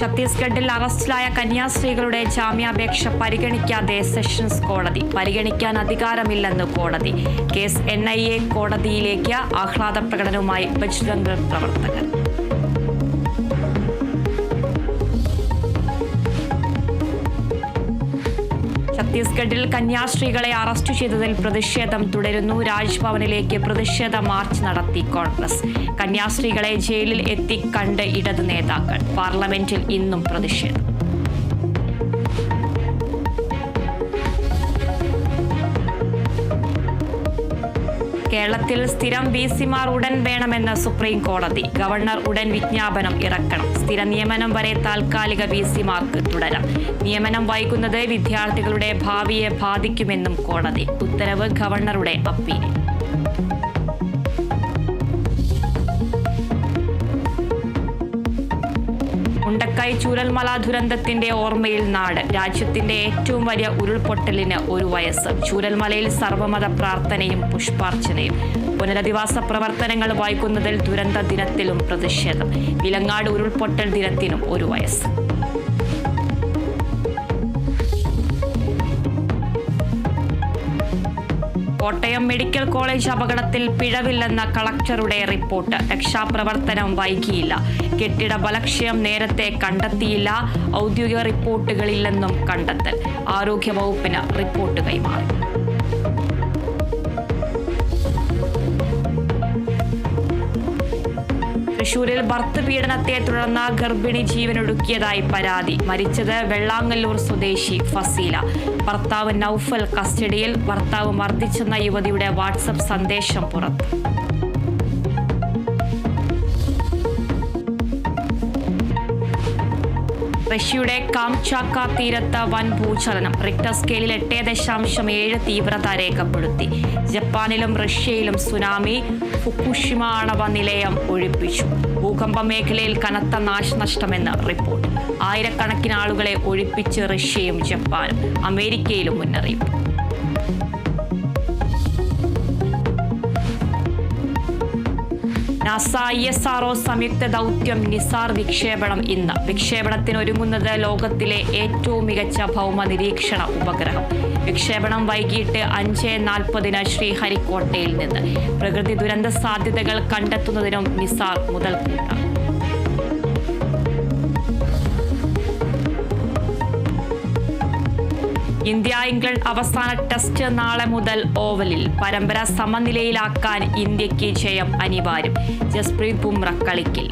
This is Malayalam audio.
ഛത്തീസ്ഗഡിൽ അറസ്റ്റിലായ കന്യാസ്ത്രീകളുടെ ജാമ്യാപേക്ഷ പരിഗണിക്കാതെ സെഷൻസ് കോടതി. പരിഗണിക്കാൻ അധികാരമില്ലെന്ന് കോടതി. കേസ് NIA കോടതിയിലേക്ക്. ആഹ്ലാദ പ്രകടനവുമായി ബജ്രംഗ് പ്രവർത്തകർ. ഛത്തീസ്ഗഡിൽ കന്യാസ്ത്രീകളെ അറസ്റ്റ് ചെയ്തതിൽ പ്രതിഷേധം തുടരുന്നു. രാജ്ഭവനിലേക്ക് പ്രതിഷേധ മാർച്ച് നടത്തി കോൺഗ്രസ്. കന്യാസ്ത്രീകളെ ജയിലിൽ എത്തിക്കണ്ട് ഇടത് നേതാക്കൾ. പാർലമെന്റിൽ ഇന്നും പ്രതിഷേധം. കേരളത്തിൽ സ്ഥിരം VC-മാർ ഉടൻ വേണമെന്ന് സുപ്രീം കോടതി. ഗവർണർ ഉടൻ വിജ്ഞാപനം ഇറക്കണം. സ്ഥിര നിയമനം വരെ താൽക്കാലിക VC-മാർക്ക് തുടരാം. നിയമനം വൈകുന്നത് വിദ്യാർത്ഥികളുടെ ഭാവിയെ ബാധിക്കുമെന്നും കോടതി. ഉത്തരവ് ഗവർണറുടെ അപ്പീലിൽ. മുണ്ടക്കൈ ചൂരൽമല ദുരന്തത്തിന്റെ ഓർമ്മയിൽ നാട്. രാജ്യത്തിന്റെ ഏറ്റവും വലിയ ഉരുൾപൊട്ടലിന് 1 വയസ്സ്. ചൂരൽമലയിൽ സർവ്വമത പ്രാർത്ഥനയും പുഷ്പാർച്ചനയും. പുനരധിവാസ പ്രവർത്തനങ്ങൾ വൈകുന്നതിൽ ദുരന്ത ദിനത്തിലും പ്രതിഷേധം. വിലങ്ങാട് ഉരുൾപൊട്ടൽ ദിനത്തിനും 1 വയസ്സ്. കോട്ടയം മെഡിക്കൽ കോളേജ് അപകടത്തിൽ പിഴവില്ലെന്ന കളക്ടറുടെ റിപ്പോർട്ട്. രക്ഷാപ്രവർത്തനം വൈകിയില്ല. കെട്ടിട ബലക്ഷയം നേരത്തെ കണ്ടെത്തിയില്ല. ഔദ്യോഗിക റിപ്പോർട്ടുകളില്ലെന്നും കണ്ടെത്തൽ. ആരോഗ്യവകുപ്പിന് റിപ്പോർട്ട് കൈമാറി. തൃശൂരിൽ ഭർത്തൃപീഡനത്തെ തുടർന്ന് ഗർഭിണി ജീവനൊടുക്കിയതായി പരാതി. മരിച്ചത് വെള്ളാങ്ങല്ലൂർ സ്വദേശി ഫസീല. ഭർത്താവ് നൌഫൽ കസ്റ്റഡിയിൽ. ഭർത്താവ് മർദ്ദിച്ചെന്ന യുവതിയുടെ വാട്സപ്പ് സന്ദേശം പുറത്ത്. റഷ്യയുടെ കാംചാക്ക തീരത്ത് വൻ ഭൂചലനം. റിക്ടർ സ്കെയിലിൽ 8.7 തീവ്രത രേഖപ്പെടുത്തി. ജപ്പാനിലും റഷ്യയിലും സുനാമി. ഫുകുഷിമ ആണവ നിലയം ഒഴിപ്പിച്ചു. ഭൂകമ്പ മേഖലയിൽ കനത്ത നാശനഷ്ടമെന്ന് റിപ്പോർട്ട്. ആയിരക്കണക്കിന് ആളുകളെ ഒഴിപ്പിച്ച് റഷ്യയും ജപ്പാനും. അമേരിക്കയിലും മുന്നറിയിപ്പ്. നാസ ISRO സംയുക്ത ദൗത്യം നിസാർ വിക്ഷേപണം ഇന്ന്. വിക്ഷേപണത്തിനൊരുങ്ങുന്നത് ലോകത്തിലെ ഏറ്റവും മികച്ച ഭൗമ നിരീക്ഷണ ഉപഗ്രഹം. വിക്ഷേപണം വൈകിട്ട് 5:40 ശ്രീഹരിക്കോട്ടയിൽ നിന്ന്. പ്രകൃതി ദുരന്ത സാധ്യതകൾ കണ്ടെത്തുന്നതിനും നിസാർ മുതൽക്കൂട്ടാണ്. ഇന്ത്യ-ഇംഗ്ലണ്ട് അവസാന ടെസ്റ്റ് നാളെ മുതൽ ഓവലിൽ. പരമ്പര സമനിലയിലാക്കാൻ ഇന്ത്യക്ക് ജയം അനിവാര്യം. ജസ്പ്രീത് ബുംറ കളിക്കിൽ.